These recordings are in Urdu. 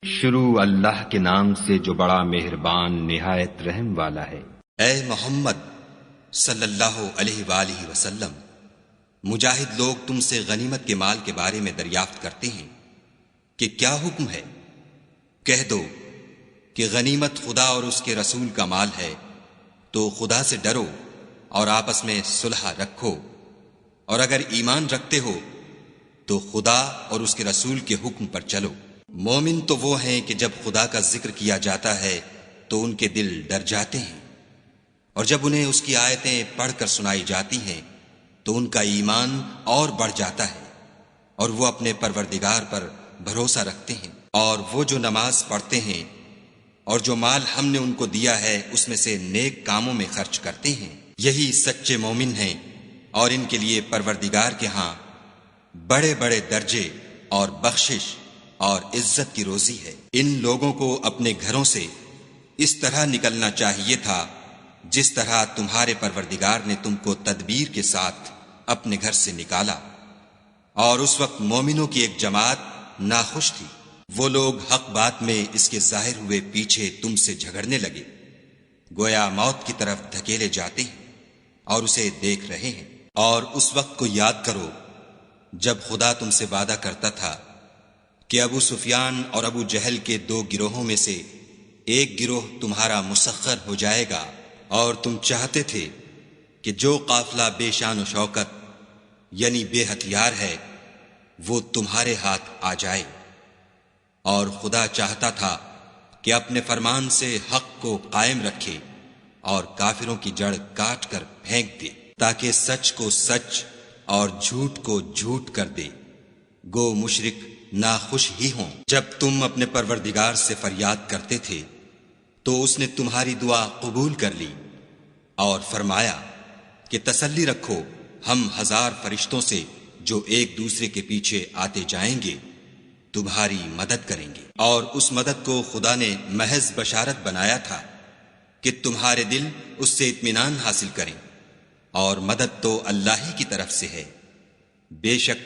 شروع اللہ کے نام سے جو بڑا مہربان نہایت رحم والا ہے۔ اے محمد صلی اللہ علیہ وآلہ وسلم، مجاہد لوگ تم سے غنیمت کے مال کے بارے میں دریافت کرتے ہیں کہ کیا حکم ہے؟ کہہ دو کہ غنیمت خدا اور اس کے رسول کا مال ہے، تو خدا سے ڈرو اور آپس میں صلح رکھو، اور اگر ایمان رکھتے ہو تو خدا اور اس کے رسول کے حکم پر چلو۔ مومن تو وہ ہیں کہ جب خدا کا ذکر کیا جاتا ہے تو ان کے دل ڈر جاتے ہیں، اور جب انہیں اس کی آیتیں پڑھ کر سنائی جاتی ہیں تو ان کا ایمان اور بڑھ جاتا ہے، اور وہ اپنے پروردگار پر بھروسہ رکھتے ہیں، اور وہ جو نماز پڑھتے ہیں اور جو مال ہم نے ان کو دیا ہے اس میں سے نیک کاموں میں خرچ کرتے ہیں، یہی سچے مومن ہیں، اور ان کے لیے پروردگار کے ہاں بڑے بڑے درجے اور بخشش اور عزت کی روزی ہے۔ ان لوگوں کو اپنے گھروں سے اس طرح نکلنا چاہیے تھا جس طرح تمہارے پروردگار نے تم کو تدبیر کے ساتھ اپنے گھر سے نکالا، اور اس وقت مومنوں کی ایک جماعت ناخوش تھی۔ وہ لوگ حق بات میں اس کے ظاہر ہوئے پیچھے تم سے جھگڑنے لگے، گویا موت کی طرف دھکیلے جاتے ہیں اور اسے دیکھ رہے ہیں۔ اور اس وقت کو یاد کرو جب خدا تم سے وعدہ کرتا تھا کہ ابو سفیان اور ابو جہل کے دو گروہوں میں سے ایک گروہ تمہارا مسخر ہو جائے گا، اور تم چاہتے تھے کہ جو قافلہ بے شان و شوکت یعنی بے ہتھیار ہے وہ تمہارے ہاتھ آ جائے، اور خدا چاہتا تھا کہ اپنے فرمان سے حق کو قائم رکھے اور کافروں کی جڑ کاٹ کر پھینک دے، تاکہ سچ کو سچ اور جھوٹ کو جھوٹ کر دے۔ گو مشرک ناخوش ہی ہوں۔ جب تم اپنے پروردگار سے فریاد کرتے تھے تو اس نے تمہاری دعا قبول کر لی اور فرمایا کہ تسلی رکھو، ہم 1000 فرشتوں سے جو ایک دوسرے کے پیچھے آتے جائیں گے تمہاری مدد کریں گے۔ اور اس مدد کو خدا نے محض بشارت بنایا تھا کہ تمہارے دل اس سے اطمینان حاصل کریں، اور مدد تو اللہ ہی کی طرف سے ہے، بے شک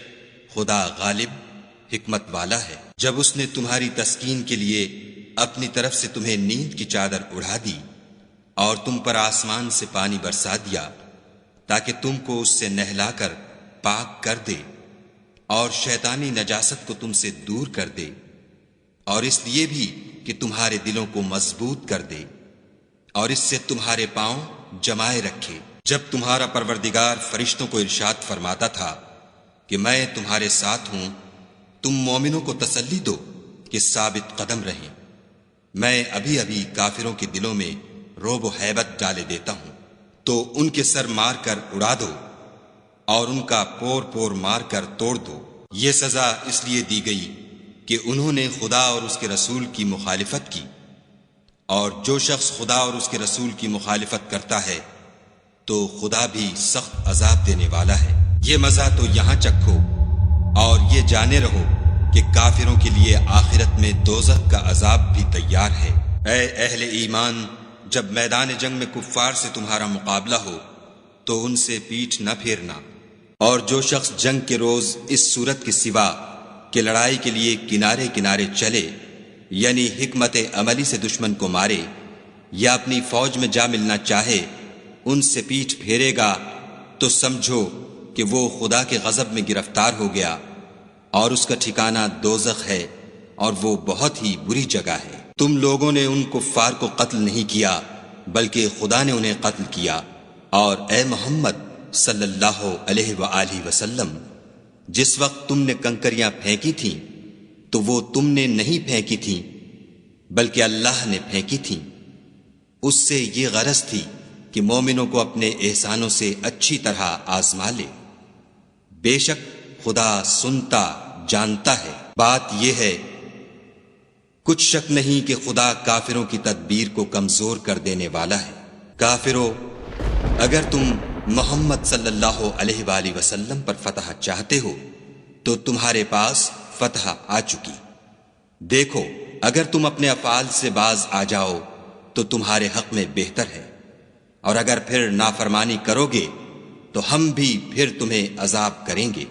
خدا غالب حکمت والا ہے۔ جب اس نے تمہاری تسکین کے لیے اپنی طرف سے تمہیں نیند کی چادر اڑا دی اور تم پر آسمان سے پانی برسا دیا تاکہ تم کو اس سے نہلا کر پاک کر دے، اور شیطانی نجاست کو تم سے دور کر دے، اور اس لیے بھی کہ تمہارے دلوں کو مضبوط کر دے اور اس سے تمہارے پاؤں جمائے رکھے۔ جب تمہارا پروردگار فرشتوں کو ارشاد فرماتا تھا کہ میں تمہارے ساتھ ہوں، تم مومنوں کو تسلی دو کہ ثابت قدم رہیں، میں ابھی ابھی کافروں کے دلوں میں رعب و ہیبت ڈالے دیتا ہوں، تو ان کے سر مار کر اڑا دو اور ان کا پور پور مار کر توڑ دو۔ یہ سزا اس لیے دی گئی کہ انہوں نے خدا اور اس کے رسول کی مخالفت کی، اور جو شخص خدا اور اس کے رسول کی مخالفت کرتا ہے تو خدا بھی سخت عذاب دینے والا ہے۔ یہ مزہ تو یہاں چکھو اور یہ جانے رہو کہ کافروں کے لیے آخرت میں دوزخ کا عذاب بھی تیار ہے۔ اے اہل ایمان، جب میدان جنگ میں کفار سے تمہارا مقابلہ ہو تو ان سے پیٹھ نہ پھیرنا، اور جو شخص جنگ کے روز اس صورت کے سوا کہ لڑائی کے لیے کنارے کنارے چلے، یعنی حکمت عملی سے دشمن کو مارے یا اپنی فوج میں جا ملنا چاہے، ان سے پیٹھ پھیرے گا تو سمجھو کہ وہ خدا کے غضب میں گرفتار ہو گیا، اور اس کا ٹھکانہ دوزخ ہے، اور وہ بہت ہی بری جگہ ہے۔ تم لوگوں نے ان کفار کو قتل نہیں کیا بلکہ خدا نے انہیں قتل کیا، اور اے محمد صلی اللہ علیہ وآلہ وسلم، جس وقت تم نے کنکریاں پھینکی تھیں تو وہ تم نے نہیں پھینکی تھیں بلکہ اللہ نے پھینکی تھیں۔ اس سے یہ غرض تھی کہ مومنوں کو اپنے احسانوں سے اچھی طرح آزما لے، بے شک خدا سنتا جانتا ہے۔ بات یہ ہے، کچھ شک نہیں کہ خدا کافروں کی تدبیر کو کمزور کر دینے والا ہے۔ کافروں، اگر تم محمد صلی اللہ علیہ وآلہ وسلم پر فتح چاہتے ہو تو تمہارے پاس فتح آ چکی۔ دیکھو، اگر تم اپنے افعال سے باز آ جاؤ تو تمہارے حق میں بہتر ہے، اور اگر پھر نافرمانی کرو گے تو ہم بھی پھر تمہیں عذاب کریں گے،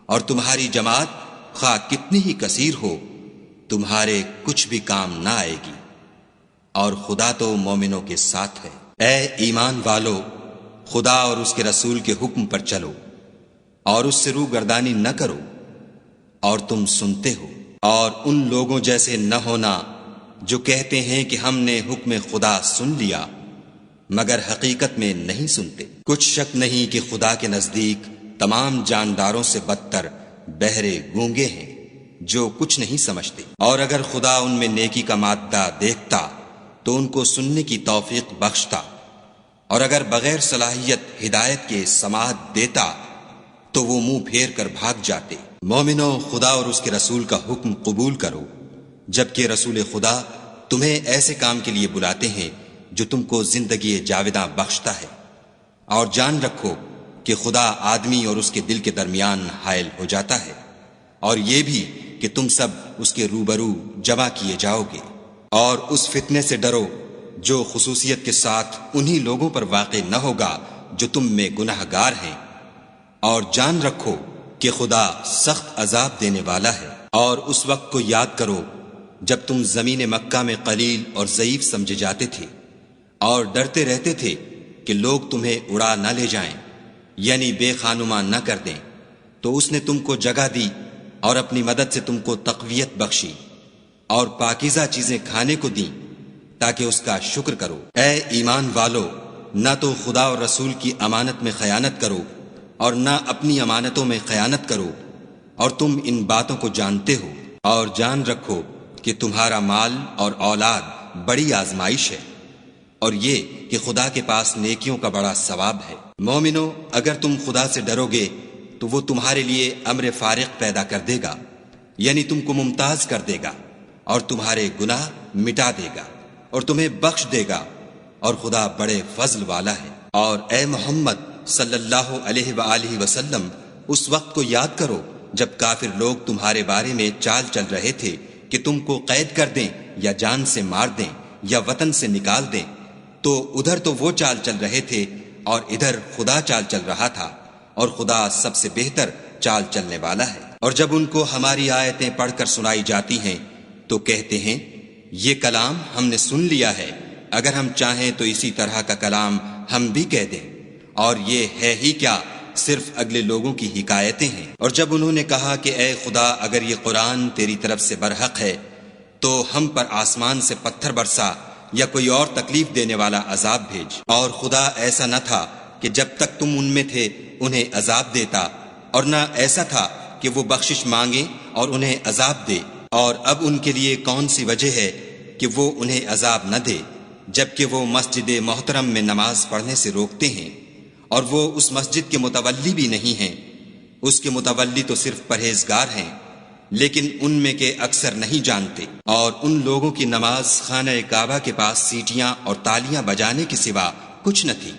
اور تمہاری جماعت خواہ کتنی ہی کثیر ہو تمہارے کچھ بھی کام نہ آئے گی، اور خدا تو مومنوں کے ساتھ ہے۔ اے ایمان والو، خدا اور اس کے رسول کے حکم پر چلو اور اس سے روگردانی نہ کرو، اور تم سنتے ہو، اور ان لوگوں جیسے نہ ہونا جو کہتے ہیں کہ ہم نے حکم خدا سن لیا مگر حقیقت میں نہیں سنتے۔ کچھ شک نہیں کہ خدا کے نزدیک تمام جانداروں سے بدتر بہرے گونگے ہیں جو کچھ نہیں سمجھتے، اور اگر خدا ان میں نیکی کا مادہ دیکھتا تو ان کو سننے کی توفیق بخشتا، اور اگر بغیر صلاحیت ہدایت کے سماعت دیتا تو وہ منہ پھیر کر بھاگ جاتے۔ مومنو، خدا اور اس کے رسول کا حکم قبول کرو، جبکہ رسول خدا تمہیں ایسے کام کے لیے بلاتے ہیں جو تم کو زندگی جاوداں بخشتا ہے، اور جان رکھو کہ خدا آدمی اور اس کے دل کے درمیان حائل ہو جاتا ہے، اور یہ بھی کہ تم سب اس کے روبرو جمع کیے جاؤ گے، اور اس فتنے سے ڈرو جو خصوصیت کے ساتھ انہی لوگوں پر واقع نہ ہوگا جو تم میں گناہ گار ہیں، اور جان رکھو کہ خدا سخت عذاب دینے والا ہے۔ اور اس وقت کو یاد کرو جب تم زمین مکہ میں قلیل اور ضعیف سمجھے جاتے تھے اور ڈرتے رہتے تھے کہ لوگ تمہیں اڑا نہ لے جائیں، یعنی بے خانما نہ کر دیں، تو اس نے تم کو جگہ دی اور اپنی مدد سے تم کو تقویت بخشی اور پاکیزہ چیزیں کھانے کو دیں تاکہ اس کا شکر کرو۔ اے ایمان والو، نہ تو خدا اور رسول کی امانت میں خیانت کرو اور نہ اپنی امانتوں میں خیانت کرو، اور تم ان باتوں کو جانتے ہو، اور جان رکھو کہ تمہارا مال اور اولاد بڑی آزمائش ہے، اور یہ کہ خدا کے پاس نیکیوں کا بڑا ثواب ہے۔ مومنو، اگر تم خدا سے ڈرو گے تو وہ تمہارے لیے امر فارق پیدا کر دے گا، یعنی تم کو ممتاز کر دے گا اور تمہارے گناہ مٹا دے گا اور تمہیں بخش دے گا، اور خدا بڑے فضل والا ہے۔ اور اے محمد صلی اللہ علیہ وآلہ وسلم، اس وقت کو یاد کرو جب کافر لوگ تمہارے بارے میں چال چل رہے تھے کہ تم کو قید کر دیں یا جان سے مار دیں یا وطن سے نکال دیں، تو ادھر تو وہ چال چل رہے تھے اور ادھر خدا چال چل رہا تھا، اور خدا سب سے بہتر چال چلنے والا ہے۔ اور جب ان کو ہماری آیتیں پڑھ کر سنائی جاتی ہیں تو کہتے ہیں یہ کلام ہم نے سن لیا ہے، اگر ہم چاہیں تو اسی طرح کا کلام ہم بھی کہہ دیں، اور یہ ہے ہی کیا، صرف اگلے لوگوں کی حکایتیں ہیں۔ اور جب انہوں نے کہا کہ اے خدا، اگر یہ قرآن تیری طرف سے برحق ہے تو ہم پر آسمان سے پتھر برسا یا کوئی اور تکلیف دینے والا عذاب بھیج۔ اور خدا ایسا نہ تھا کہ جب تک تم ان میں تھے انہیں عذاب دیتا، اور نہ ایسا تھا کہ وہ بخشش مانگے اور انہیں عذاب دے۔ اور اب ان کے لیے کون سی وجہ ہے کہ وہ انہیں عذاب نہ دے، جبکہ وہ مسجد محترم میں نماز پڑھنے سے روکتے ہیں، اور وہ اس مسجد کے متولی بھی نہیں ہیں، اس کے متولی تو صرف پرہیزگار ہیں، لیکن ان میں کے اکثر نہیں جانتے۔ اور ان لوگوں کی نماز خانہ کعبہ کے پاس سیٹیاں اور تالیاں بجانے کے سوا کچھ نہ تھی،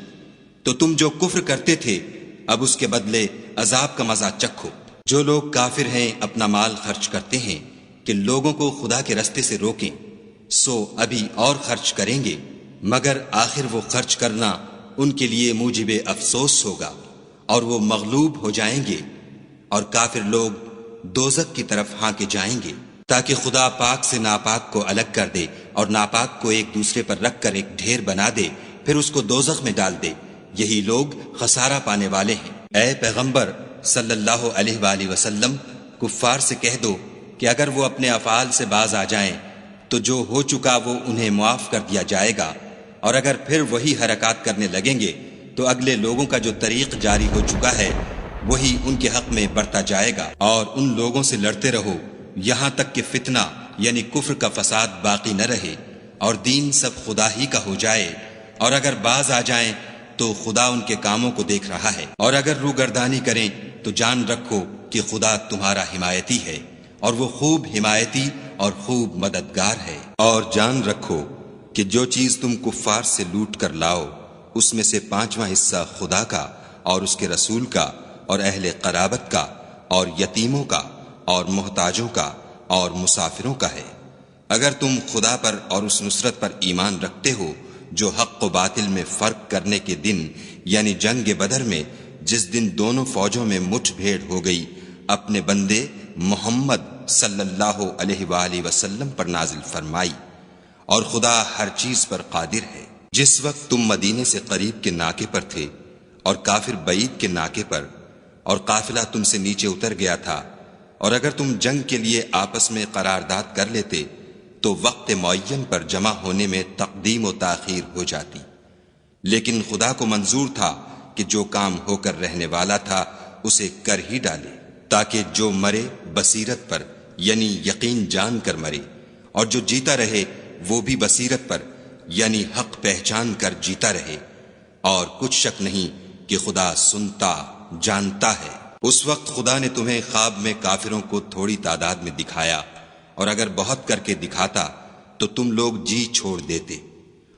تو تم جو کفر کرتے تھے اب اس کے بدلے عذاب کا مزہ چکھو۔ جو لوگ کافر ہیں اپنا مال خرچ کرتے ہیں کہ لوگوں کو خدا کے رستے سے روکیں، سو ابھی اور خرچ کریں گے، مگر آخر وہ خرچ کرنا ان کے لیے موجب افسوس ہوگا، اور وہ مغلوب ہو جائیں گے، اور کافر لوگ دوزخ کی طرف ہانکے جائیں گے، تاکہ خدا پاک سے ناپاک کو الگ کر دے اور ناپاک کو ایک دوسرے پر رکھ کر ایک ڈھیر بنا دے، پھر اس کو دوزخ میں ڈال دے۔ یہی لوگ خسارہ پانے والے ہیں۔ اے پیغمبر صلی اللہ علیہ وآلہ وسلم، کفار سے کہہ دو کہ اگر وہ اپنے افعال سے باز آ جائیں تو جو ہو چکا وہ انہیں معاف کر دیا جائے گا، اور اگر پھر وہی حرکات کرنے لگیں گے تو اگلے لوگوں کا جو طریق جاری ہو چکا ہے وہی ان کے حق میں برتا جائے گا۔ اور ان لوگوں سے لڑتے رہو یہاں تک کہ فتنہ یعنی کفر کا فساد باقی نہ رہے اور دین سب خدا ہی کا ہو جائے، اور اگر باز آ جائیں تو خدا ان کے کاموں کو دیکھ رہا ہے، اور اگر روگردانی کریں تو جان رکھو کہ خدا تمہارا حمایتی ہے، اور وہ خوب حمایتی اور خوب مددگار ہے۔ اور جان رکھو کہ جو چیز تم کفار سے لوٹ کر لاؤ اس میں سے 5واں حصہ خدا کا اور اس کے رسول کا اور اہل قرابت کا اور یتیموں کا اور محتاجوں کا اور مسافروں کا ہے۔ اگر تم خدا پر اور اس نصرت پر ایمان رکھتے ہو جو حق و باطل میں فرق کرنے کے دن یعنی جنگ بدر میں، جس دن دونوں فوجوں میں مٹھ بھیڑ ہو گئی، اپنے بندے محمد صلی اللہ علیہ وآلہ وسلم پر نازل فرمائی، اور خدا ہر چیز پر قادر ہے۔ جس وقت تم مدینے سے قریب کے ناکے پر تھے اور کافر بعید کے ناکے پر، اور قافلہ تم سے نیچے اتر گیا تھا، اور اگر تم جنگ کے لیے آپس میں قرارداد کر لیتے تو وقت معین پر جمع ہونے میں تقدیم و تاخیر ہو جاتی، لیکن خدا کو منظور تھا کہ جو کام ہو کر رہنے والا تھا اسے کر ہی ڈالے، تاکہ جو مرے بصیرت پر یعنی یقین جان کر مرے، اور جو جیتا رہے وہ بھی بصیرت پر یعنی حق پہچان کر جیتا رہے، اور کچھ شک نہیں کہ خدا سنتا جانتا ہے۔ اس وقت خدا نے تمہیں خواب میں کافروں کو تھوڑی تعداد میں دکھایا، اور اگر بہت کر کے دکھاتا تو تم لوگ جی چھوڑ دیتے،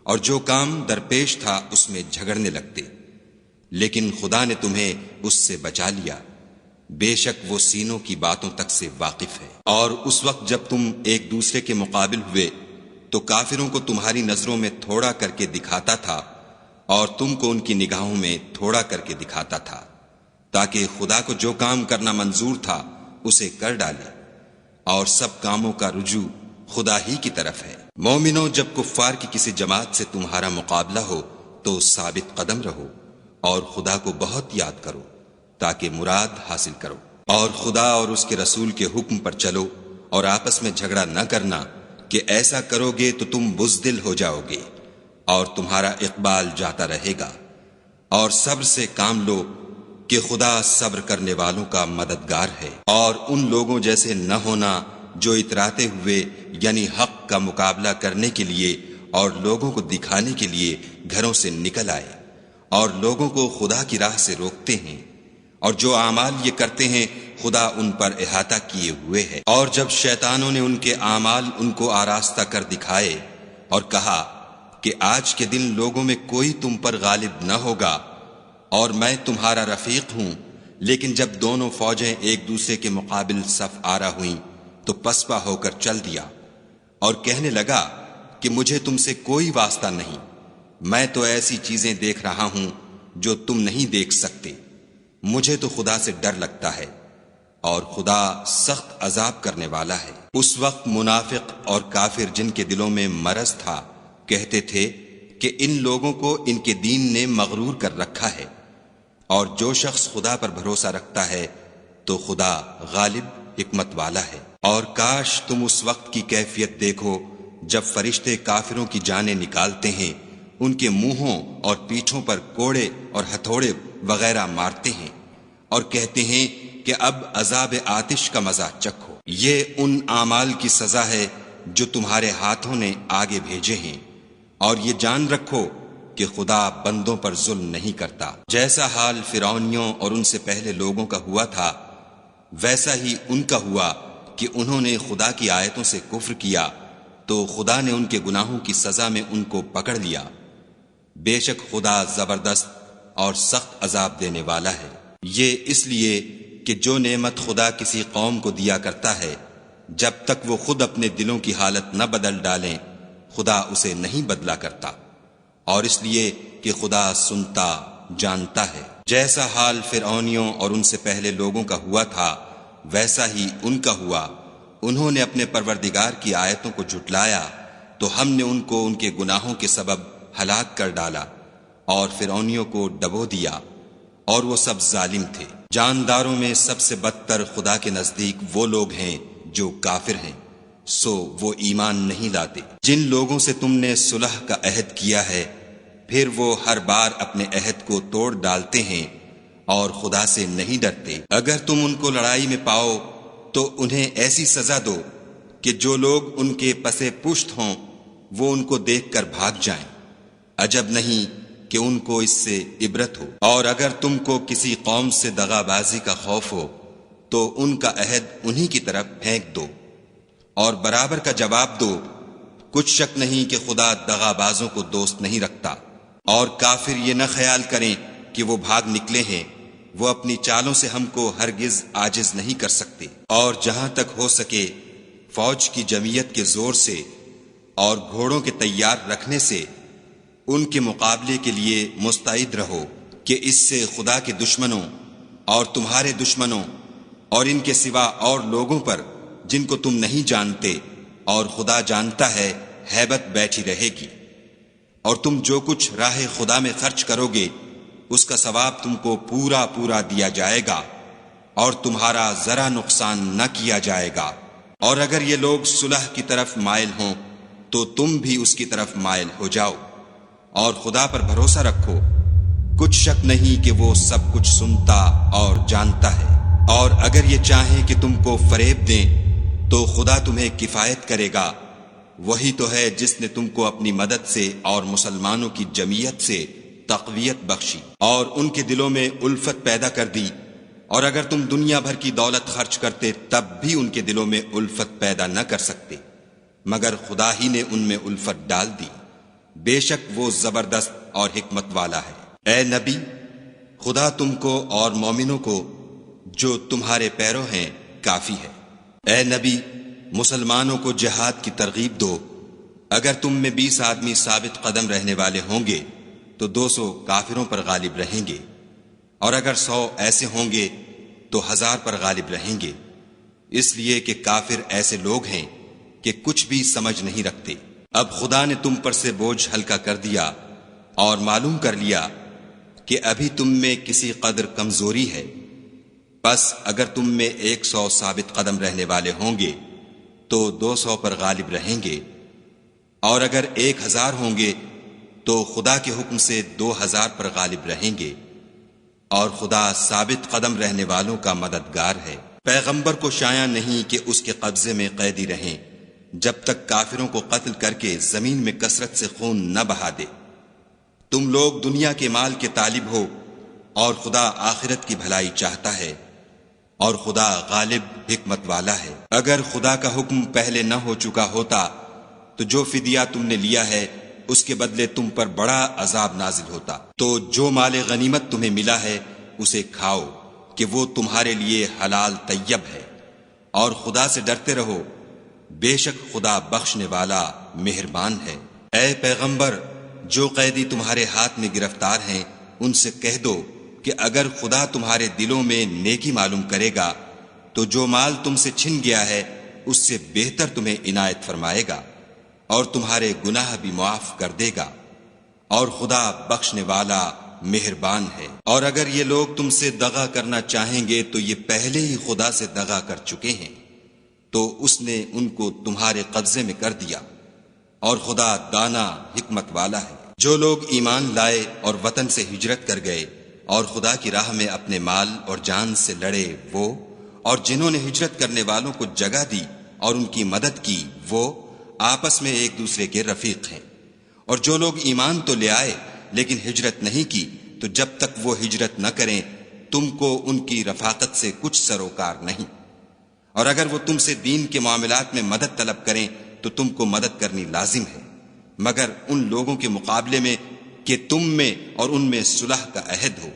اور جو کام درپیش تھا اس میں جھگڑنے لگتے، لیکن خدا نے تمہیں اس سے بچا لیا، بے شک وہ سینوں کی باتوں تک سے واقف ہے۔ اور اس وقت جب تم ایک دوسرے کے مقابل ہوئے تو کافروں کو تمہاری نظروں میں تھوڑا کر کے دکھاتا تھا، اور تم کو ان کی نگاہوں میں تھوڑا کر کے دکھاتا تھا، تاکہ خدا کو جو کام کرنا منظور تھا اسے کر ڈالے، اور سب کاموں کا رجوع خدا ہی کی طرف ہے۔ مومنو، جب کفار کی کسی جماعت سے تمہارا مقابلہ ہو تو ثابت قدم رہو، اور خدا کو بہت یاد کرو تاکہ مراد حاصل کرو، اور خدا اور اس کے رسول کے حکم پر چلو، اور آپس میں جھگڑا نہ کرنا کہ ایسا کرو گے تو تم بزدل ہو جاؤ گے اور تمہارا اقبال جاتا رہے گا، اور صبر سے کام لو کہ خدا صبر کرنے والوں کا مددگار ہے۔ اور ان لوگوں جیسے نہ ہونا جو اتراتے ہوئے یعنی حق کا مقابلہ کرنے کے لیے اور لوگوں کو دکھانے کے لیے گھروں سے نکل آئے اور لوگوں کو خدا کی راہ سے روکتے ہیں، اور جو اعمال یہ کرتے ہیں خدا ان پر احاطہ کیے ہوئے ہے۔ اور جب شیطانوں نے ان کے اعمال ان کو آراستہ کر دکھائے اور کہا کہ آج کے دن لوگوں میں کوئی تم پر غالب نہ ہوگا اور میں تمہارا رفیق ہوں، لیکن جب دونوں فوجیں ایک دوسرے کے مقابل صف آرا ہوئیں تو پسپا ہو کر چل دیا اور کہنے لگا کہ مجھے تم سے کوئی واسطہ نہیں، میں تو ایسی چیزیں دیکھ رہا ہوں جو تم نہیں دیکھ سکتے، مجھے تو خدا سے ڈر لگتا ہے، اور خدا سخت عذاب کرنے والا ہے۔ اس وقت منافق اور کافر جن کے دلوں میں مرض تھا کہتے تھے کہ ان لوگوں کو ان کے دین نے مغرور کر رکھا ہے، اور جو شخص خدا پر بھروسہ رکھتا ہے تو خدا غالب حکمت والا ہے۔ اور کاش تم اس وقت کی کیفیت دیکھو جب فرشتے کافروں کی جانیں نکالتے ہیں، ان کے منہوں اور پیٹھوں پر کوڑے اور ہتھوڑے وغیرہ مارتے ہیں اور کہتے ہیں کہ اب عذاب آتش کا مزہ چکھو، یہ ان اعمال کی سزا ہے جو تمہارے ہاتھوں نے آگے بھیجے ہیں، اور یہ جان رکھو کہ خدا بندوں پر ظلم نہیں کرتا۔ جیسا حال فرعونیوں اور ان سے پہلے لوگوں کا ہوا تھا ویسا ہی ان کا ہوا کہ انہوں نے خدا کی آیتوں سے کفر کیا تو خدا نے ان کے گناہوں کی سزا میں ان کو پکڑ لیا، بے شک خدا زبردست اور سخت عذاب دینے والا ہے۔ یہ اس لیے کہ جو نعمت خدا کسی قوم کو دیا کرتا ہے جب تک وہ خود اپنے دلوں کی حالت نہ بدل ڈالیں خدا اسے نہیں بدلا کرتا، اور اس لیے کہ خدا سنتا جانتا ہے۔ جیسا حال فرعونیوں اور ان سے پہلے لوگوں کا ہوا تھا ویسا ہی ان کا ہوا، انہوں نے اپنے پروردگار کی آیتوں کو جھٹلایا تو ہم نے ان کو ان کے گناہوں کے سبب ہلاک کر ڈالا اور فرعونیوں کو ڈبو دیا، اور وہ سب ظالم تھے۔ جانداروں میں سب سے بدتر خدا کے نزدیک وہ لوگ ہیں جو کافر ہیں، سو وہ ایمان نہیں لاتے۔ جن لوگوں سے تم نے صلح کا عہد کیا ہے پھر وہ ہر بار اپنے عہد کو توڑ ڈالتے ہیں اور خدا سے نہیں ڈرتے۔ اگر تم ان کو لڑائی میں پاؤ تو انہیں ایسی سزا دو کہ جو لوگ ان کے پسے پشت ہوں وہ ان کو دیکھ کر بھاگ جائیں، عجب نہیں کہ ان کو اس سے عبرت ہو۔ اور اگر تم کو کسی قوم سے دغا بازی کا خوف ہو تو ان کا عہد انہی کی طرف پھینک دو اور برابر کا جواب دو، کچھ شک نہیں کہ خدا دغا بازوں کو دوست نہیں رکھتا۔ اور کافر یہ نہ خیال کریں کہ وہ بھاگ نکلے ہیں، وہ اپنی چالوں سے ہم کو ہرگز عاجز نہیں کر سکتے۔ اور جہاں تک ہو سکے فوج کی جمعیت کے زور سے اور گھوڑوں کے تیار رکھنے سے ان کے مقابلے کے لیے مستعد رہو کہ اس سے خدا کے دشمنوں اور تمہارے دشمنوں اور ان کے سوا اور لوگوں پر جن کو تم نہیں جانتے، اور خدا جانتا ہے ہیبت بیٹھی رہے گی۔ اور تم جو کچھ راہ خدا میں خرچ کرو گے اس کا ثواب تم کو پورا پورا دیا جائے گا، اور تمہارا ذرا نقصان نہ کیا جائے گا۔ اور اگر یہ لوگ صلح کی طرف مائل ہوں تو تم بھی اس کی طرف مائل ہو جاؤ، اور خدا پر بھروسہ رکھو، کچھ شک نہیں کہ وہ سب کچھ سنتا اور جانتا ہے۔ اور اگر یہ چاہیں کہ تم کو فریب دیں تو خدا تمہیں کفایت کرے گا، وہی تو ہے جس نے تم کو اپنی مدد سے اور مسلمانوں کی جمعیت سے تقویت بخشی اور ان کے دلوں میں الفت پیدا کر دی۔ اور اگر تم دنیا بھر کی دولت خرچ کرتے تب بھی ان کے دلوں میں الفت پیدا نہ کر سکتے، مگر خدا ہی نے ان میں الفت ڈال دی، بے شک وہ زبردست اور حکمت والا ہے۔ اے نبی، خدا تم کو اور مومنوں کو جو تمہارے پیرو ہیں کافی ہے۔ اے نبی، مسلمانوں کو جہاد کی ترغیب دو۔ اگر تم میں 20 آدمی ثابت قدم رہنے والے ہوں گے تو 200 کافروں پر غالب رہیں گے، اور اگر 100 ایسے ہوں گے تو 1000 پر غالب رہیں گے، اس لیے کہ کافر ایسے لوگ ہیں کہ کچھ بھی سمجھ نہیں رکھتے۔ اب خدا نے تم پر سے بوجھ ہلکا کر دیا اور معلوم کر لیا کہ ابھی تم میں کسی قدر کمزوری ہے، بس اگر تم میں 100 ثابت قدم رہنے والے ہوں گے تو 200 پر غالب رہیں گے، اور اگر 1000 ہوں گے تو خدا کے حکم سے 2000 پر غالب رہیں گے، اور خدا ثابت قدم رہنے والوں کا مددگار ہے۔ پیغمبر کو شایع نہیں کہ اس کے قبضے میں قیدی رہیں جب تک کافروں کو قتل کر کے زمین میں کثرت سے خون نہ بہا دے۔ تم لوگ دنیا کے مال کے طالب ہو اور خدا آخرت کی بھلائی چاہتا ہے، اور خدا غالب حکمت والا ہے۔ اگر خدا کا حکم پہلے نہ ہو چکا ہوتا تو جو فدیہ تم نے لیا ہے اس کے بدلے تم پر بڑا عذاب نازل ہوتا۔ تو جو مال غنیمت تمہیں ملا ہے اسے کھاؤ کہ وہ تمہارے لیے حلال طیب ہے، اور خدا سے ڈرتے رہو، بے شک خدا بخشنے والا مہربان ہے۔ اے پیغمبر، جو قیدی تمہارے ہاتھ میں گرفتار ہیں ان سے کہہ دو کہ اگر خدا تمہارے دلوں میں نیکی معلوم کرے گا تو جو مال تم سے چھن گیا ہے اس سے بہتر تمہیں عنایت فرمائے گا، اور تمہارے گناہ بھی معاف کر دے گا، اور خدا بخشنے والا مہربان ہے۔ اور اگر یہ لوگ تم سے دغا کرنا چاہیں گے تو یہ پہلے ہی خدا سے دغا کر چکے ہیں، تو اس نے ان کو تمہارے قبضے میں کر دیا، اور خدا دانا حکمت والا ہے۔ جو لوگ ایمان لائے اور وطن سے ہجرت کر گئے اور خدا کی راہ میں اپنے مال اور جان سے لڑے وہ، اور جنہوں نے ہجرت کرنے والوں کو جگہ دی اور ان کی مدد کی وہ آپس میں ایک دوسرے کے رفیق ہیں۔ اور جو لوگ ایمان تو لے آئے لیکن ہجرت نہیں کی تو جب تک وہ ہجرت نہ کریں تم کو ان کی رفاقت سے کچھ سروکار نہیں، اور اگر وہ تم سے دین کے معاملات میں مدد طلب کریں تو تم کو مدد کرنی لازم ہے، مگر ان لوگوں کے مقابلے میں کہ تم میں اور ان میں صلح کا عہد ہو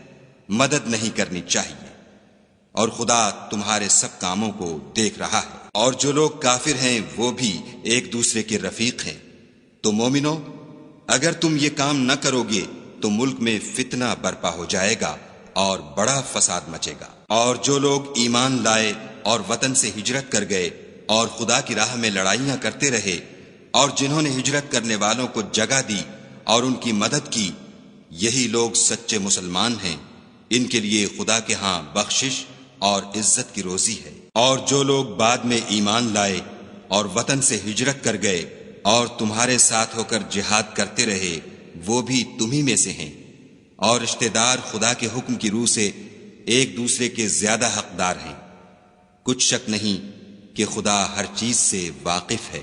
مدد نہیں کرنی چاہیے، اور خدا تمہارے سب کاموں کو دیکھ رہا ہے۔ اور جو لوگ کافر ہیں وہ بھی ایک دوسرے کے رفیق ہیں۔ تو مومنو، اگر تم یہ کام نہ کرو گے تو ملک میں فتنہ برپا ہو جائے گا اور بڑا فساد مچے گا۔ اور جو لوگ ایمان لائے اور وطن سے ہجرت کر گئے اور خدا کی راہ میں لڑائیاں کرتے رہے، اور جنہوں نے ہجرت کرنے والوں کو جگہ دی اور ان کی مدد کی، یہی لوگ سچے مسلمان ہیں، ان کے لیے خدا کے ہاں بخشش اور عزت کی روزی ہے۔ اور جو لوگ بعد میں ایمان لائے اور وطن سے ہجرت کر گئے اور تمہارے ساتھ ہو کر جہاد کرتے رہے، وہ بھی تمہی میں سے ہیں، اور رشتہ دار خدا کے حکم کی روح سے ایک دوسرے کے زیادہ حقدار ہیں۔ کچھ شک نہیں کہ خدا ہر چیز سے واقف ہے۔